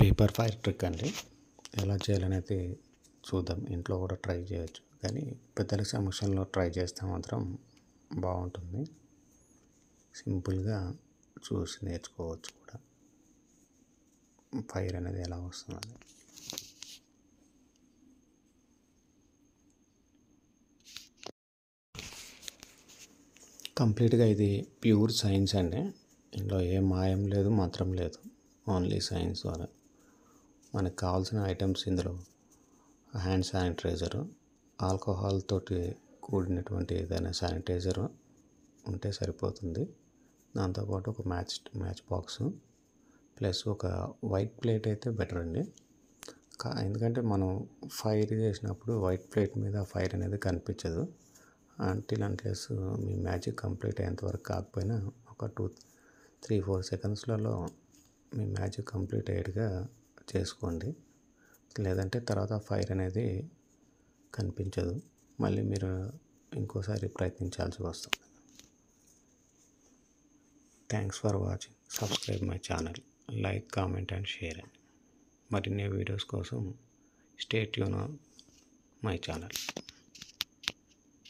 Paper fire trick అండి. ఎలా చేయాలనేది చూద్దాం. ఇంట్లో కూడా ట్రై చేయొచ్చు, కానీ పెద్దల సమక్షంలో ట్రై చేస్తే మాత్రం బాగుంటుంది. సింపుల్గా చూసి నేర్చుకోవచ్చు కూడా, ఫైర్ అనేది ఎలా వస్తుందని. కంప్లీట్గా ఇది ప్యూర్ సైన్స్ అండి. ఇందులో ఏ మాయం లేదు, మంత్రం లేదు, ఓన్లీ సైన్స్ ద్వారా. మనకు కావాల్సిన ఐటమ్స్ ఇందులో హ్యాండ్ శానిటైజరు, ఆల్కహాల్ తోటి కూడినటువంటి ఏదైనా శానిటైజర్ ఉంటే సరిపోతుంది. దాంతోపాటు ఒక మ్యాచ్ బాక్స్ ప్లస్ ఒక వైట్ ప్లేట్ అయితే బెటర్ అండి. ఎందుకంటే మనం ఫైర్ చేసినప్పుడు వైట్ ప్లేట్ మీద ఫైర్ అనేది కనిపించదు. అన్లెస్ మీ మ్యాజిక్ కంప్లీట్ అయ్యేంతవరకు కాకపోయినా ఒక 2-3-4 సెకండ్స్లలో మీ మ్యాజిక్ కంప్లీట్ అయ్యేట్టుగా చేసుకోండి. లేదంటే తర్వాత ఫైర్ అనేది కనిపించదు, మళ్ళీ మీరు ఇంకోసారి ప్రయత్నించాల్సి వస్తుంది. Thanks for watching. Subscribe my channel, like, comment and share అండి. మరిన్ని వీడియోస్ కోసం స్టే ట్యూన్ మై ఛానల్.